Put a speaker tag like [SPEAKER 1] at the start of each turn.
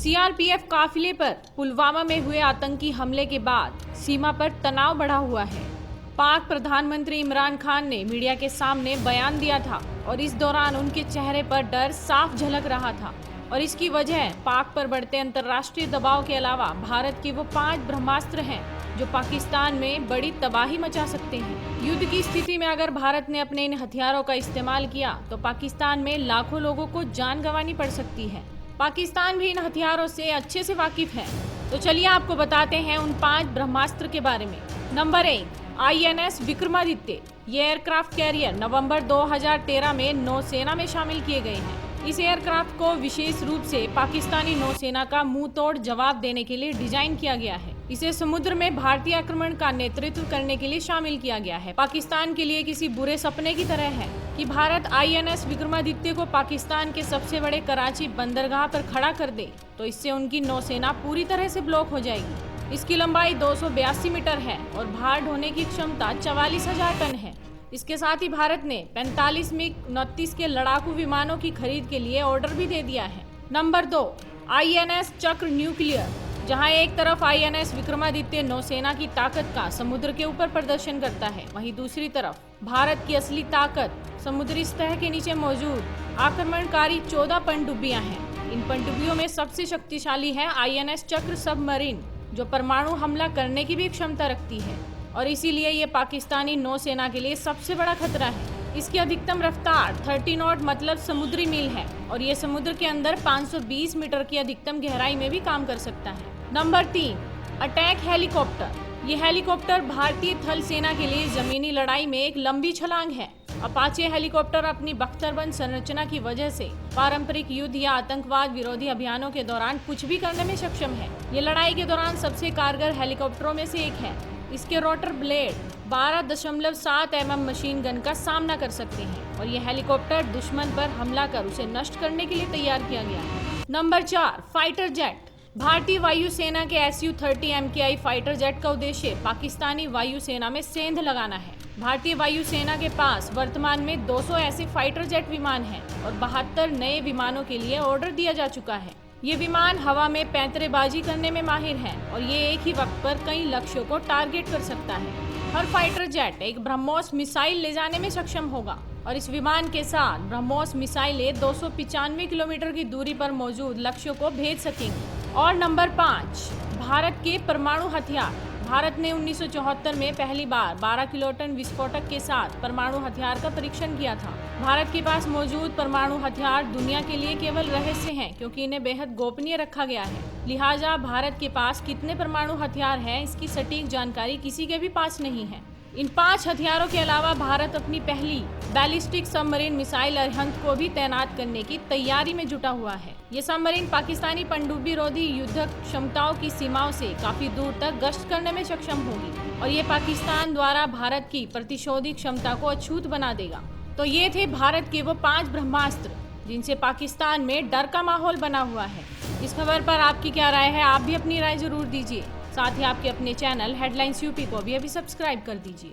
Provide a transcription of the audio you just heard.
[SPEAKER 1] CRPF काफिले पर पुलवामा में हुए आतंकी हमले के बाद सीमा पर तनाव बढ़ा हुआ है। पाक प्रधानमंत्री इमरान खान ने मीडिया के सामने बयान दिया था और इस दौरान उनके चेहरे पर डर साफ झलक रहा था और इसकी वजह पाक पर बढ़ते अंतर्राष्ट्रीय दबाव के अलावा भारत के वो 5 ब्रह्मास्त्र हैं जो पाकिस्तान में बड़ी तबाही मचा सकते हैं। युद्ध की स्थिति में अगर भारत ने अपने इन हथियारों का इस्तेमाल किया तो पाकिस्तान में लाखों लोगों को जान गंवानी पड़ सकती है। पाकिस्तान भी इन हथियारों से अच्छे से वाकिफ है। तो चलिए आपको बताते हैं उन 5 ब्रह्मास्त्र के बारे में। Number 1, INS Vikramaditya. ये एयरक्राफ्ट कैरियर नवंबर 2013 में नौसेना में शामिल किए गए हैं। इस एयरक्राफ्ट को विशेष रूप से पाकिस्तानी नौसेना का मुंह तोड़ जवाब देने के लिए डिजाइन किया गया है। इसे समुद्र में भारतीय आक्रमण का नेतृत्व करने के लिए शामिल किया गया है। पाकिस्तान के लिए किसी बुरे सपने की तरह है कि भारत INS विक्रमादित्य को पाकिस्तान के सबसे बड़े कराची बंदरगाह पर खड़ा कर दे तो इससे उनकी नौसेना पूरी तरह से ब्लॉक हो जाएगी। इसकी लंबाई 282 मीटर है और भार ढोने की क्षमता 44,000 टन है। इसके साथ ही भारत ने 45 MiG-29 के लड़ाकू विमानों की खरीद के लिए ऑर्डर भी दे दिया है। नंबर 2, INS चक्र न्यूक्लियर। जहां एक तरफ INS विक्रमादित्य नौसेना की ताकत का समुद्र के ऊपर प्रदर्शन करता है, वहीं दूसरी तरफ भारत की असली ताकत समुद्री सतह के नीचे मौजूद आक्रमणकारी 14 पनडुब्बियां हैं। इन पनडुब्बियों में सबसे शक्तिशाली है INS चक्र सबमरीन, जो परमाणु हमला करने की भी क्षमता रखती है और इसीलिए ये पाकिस्तानी नौसेना के लिए सबसे बड़ा खतरा है। इसकी अधिकतम रफ्तार 30 नॉट मतलब समुद्री मील है और ये समुद्र के अंदर 520 मीटर की अधिकतम गहराई में भी काम कर सकता है। Number 3, attack helicopter. ये हेलीकॉप्टर भारतीय थल सेना के लिए जमीनी लड़ाई में एक लंबी छलांग है। अपाचे हेलीकॉप्टर अपनी बख्तरबंद संरचना की वजह से पारंपरिक युद्ध या आतंकवाद विरोधी अभियानों के दौरान कुछ भी करने में सक्षम है। ये लड़ाई के दौरान सबसे कारगर हेलीकॉप्टरों में से एक है। इसके rotor blade 12.7 mm machine gun का सामना कर सकते हैं और ये हेलीकॉप्टर दुश्मन पर हमला कर उसे नष्ट करने के लिए तैयार किया गया है। Number 4, fighter jet. भारतीय वायुसेना के Su-30 MKI फाइटर जेट का उद्देश्य पाकिस्तानी वायुसेना में सेंध लगाना है। भारतीय वायुसेना के पास वर्तमान में 200 ऐसे फाइटर जेट विमान हैं और 72 नए विमानों के लिए ऑर्डर दिया जा चुका है। ये विमान हवा में पैंतरेबाजी करने में माहिर हैं और ये एक ही वक्त पर कई लक्ष्यों को टारगेट कर सकता है। हर फाइटर जेट एक ब्रह्मोस मिसाइल ले जाने में सक्षम होगा और इस विमान के साथ ब्रह्मोस मिसाइलें 295 किलोमीटर की दूरी पर मौजूद लक्ष्यों को भेज सकेंगी। और नंबर 5, भारत के परमाणु हथियार। भारत ने 1974 में पहली बार 12 किलोटन विस्फोटक के साथ परमाणु हथियार का परीक्षण किया था। भारत के पास मौजूद परमाणु हथियार दुनिया के लिए केवल रहस्य हैं क्योंकि इन्हें बेहद गोपनीय रखा गया है। लिहाजा भारत के पास कितने परमाणु हथियार हैं इसकी सटीक जानकारी किसी के भी पास नहीं है। इन 5 हथियारों के अलावा भारत अपनी पहली बैलिस्टिक सबमरीन मिसाइल अरिहंत को भी तैनात करने की तैयारी में जुटा हुआ है। ये सबमरीन पाकिस्तानी पनडुब्बी रोधी युद्धक क्षमताओं की सीमाओं से काफी दूर तक गश्त करने में सक्षम होगी और ये पाकिस्तान द्वारा भारत की प्रतिशोधी क्षमता को अछूत बना देगा। तो ये थे भारत के वो 5 ब्रह्मास्त्र जिनसे पाकिस्तान में डर का माहौल बना हुआ है। इस खबर पर आपकी क्या राय है, आप भी अपनी राय जरूर दीजिए। साथ ही आपके अपने चैनल हेडलाइंस यूपी को भी अभी सब्सक्राइब कर दीजिए।